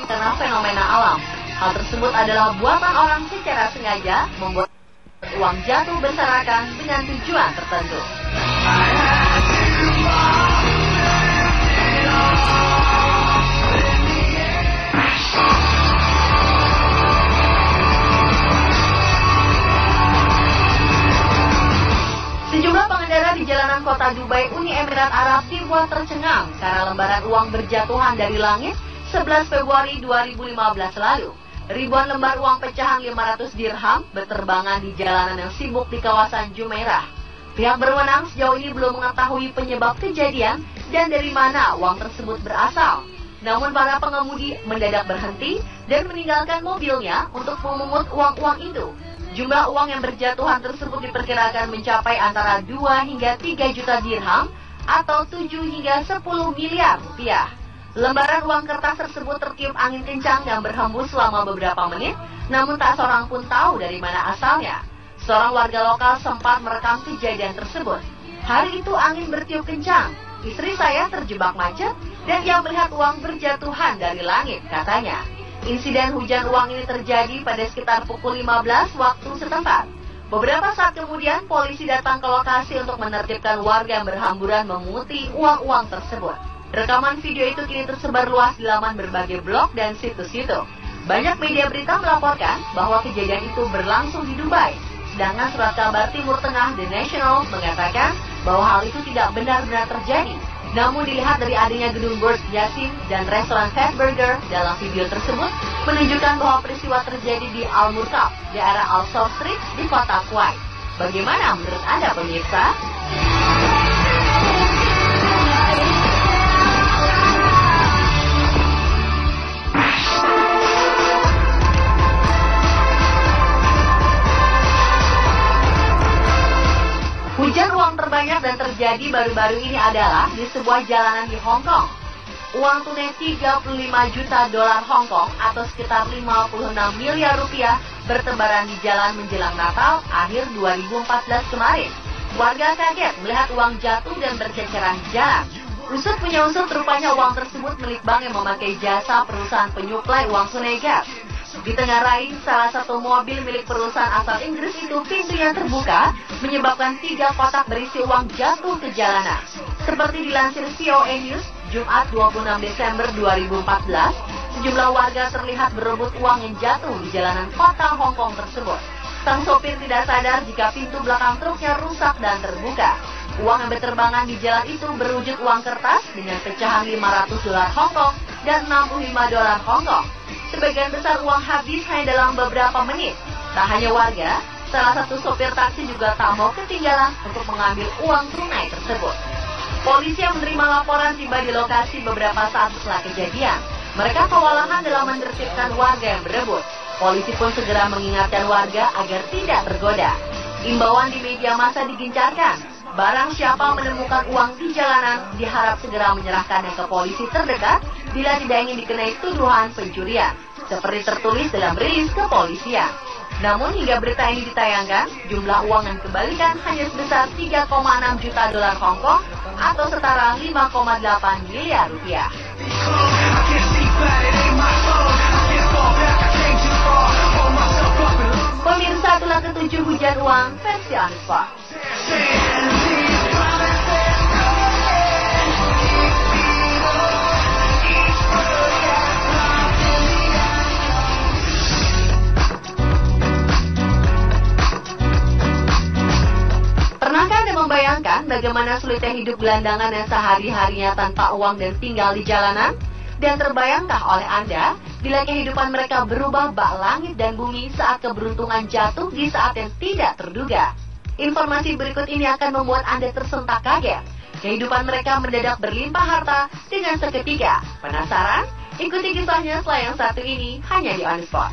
karena fenomena alam. Hal tersebut adalah buatan orang secara sengaja membuat uang jatuh berserakan dengan tujuan tertentu. Sejumlah pengendara di jalanan kota Dubai, Uni Emirat Arab dibuat tercengang karena lembaran uang berjatuhan dari langit 11 Februari 2015 lalu. Ribuan lembar uang pecahan 500 dirham berterbangan di jalanan yang sibuk di kawasan Jumeirah. Pihak berwenang sejauh ini belum mengetahui penyebab kejadian dan dari mana uang tersebut berasal. Namun para pengemudi mendadak berhenti dan meninggalkan mobilnya untuk memungut uang-uang itu. Jumlah uang yang berjatuhan tersebut diperkirakan mencapai antara 2 hingga 3 juta dirham atau 7 hingga 10 miliar rupiah. Lembaran uang kertas tersebut tertiup angin kencang yang berhembus selama beberapa menit, namun tak seorang pun tahu dari mana asalnya. Seorang warga lokal sempat merekam kejadian tersebut. Hari itu angin bertiup kencang. Istri saya terjebak macet dan ia melihat uang berjatuhan dari langit, katanya. Insiden hujan uang ini terjadi pada sekitar pukul 15 waktu setempat. Beberapa saat kemudian, polisi datang ke lokasi untuk menertibkan warga yang berhamburan memunguti uang-uang tersebut. Rekaman video itu kini tersebar luas di laman berbagai blog dan situs YouTube. Banyak media berita melaporkan bahwa kejadian itu berlangsung di Dubai. Sedangkan surat kabar Timur Tengah The National mengatakan bahwa hal itu tidak benar-benar terjadi. Namun dilihat dari adanya gedung Burj Yassin dan restoran Fatburger dalam video tersebut menunjukkan bahwa peristiwa terjadi di Al-Murkab, daerah Al-Saud Street di kota Kuwait. Bagaimana menurut Anda pemirsa? Hujan uang terbanyak dan terjadi baru-baru ini adalah di sebuah jalanan di Hong Kong. Uang tunai 35 juta dolar Hong Kong atau sekitar 56 miliar rupiah bertebaran di jalan menjelang Natal akhir 2014 kemarin. Warga kaget melihat uang jatuh dan berceceran di jalan. Usut punya usut, rupanya uang tersebut milik bank yang memakai jasa perusahaan penyuplai uang tunai gas. Di tengah rai, salah satu mobil milik perusahaan asal Inggris itu pintunya terbuka, menyebabkan 3 kotak berisi uang jatuh ke jalanan. Seperti dilansir VOA News, Jumat 26 Desember 2014, sejumlah warga terlihat berebut uang yang jatuh di jalanan kota Hong Kong tersebut. Sang sopir tidak sadar jika pintu belakang truknya rusak dan terbuka. Uang yang berterbangan di jalan itu berwujud uang kertas dengan pecahan 500 dolar Hong Kong dan 65 dolar Hong Kong. Sebagian besar uang habis hanya dalam beberapa menit. Tak hanya warga, salah satu sopir taksi juga tak mau ketinggalan untuk mengambil uang tunai tersebut. Polisi yang menerima laporan tiba di lokasi beberapa saat setelah kejadian. Mereka kewalahan dalam menertibkan warga yang berebut. Polisi pun segera mengingatkan warga agar tidak tergoda. Imbauan di media massa digencarkan. Barang siapa menemukan uang di jalanan diharap segera menyerahkannya ke polisi terdekat bila tidak ingin dikenai tuduhan pencurian, seperti tertulis dalam rilis kepolisian. Namun hingga berita ini ditayangkan, jumlah uang yang dikembalikan hanya sebesar 3,6 juta dolar Hong Kong atau setara 5,8 miliar rupiah. Pemirsa, itulah ketujuh hujan uang versi Unspot. Pernahkah Anda membayangkan bagaimana sulitnya hidup gelandangan yang sehari-harinya tanpa uang dan tinggal di jalanan? Dan terbayangkah oleh Anda bila kehidupan mereka berubah bak langit dan bumi saat keberuntungan jatuh di saat yang tidak terduga? Informasi berikut ini akan membuat Anda tersentak kaget. Kehidupan mereka mendadak berlimpah harta dengan seketika. Penasaran? Ikuti kisahnya setelah yang satu ini hanya di On Spot.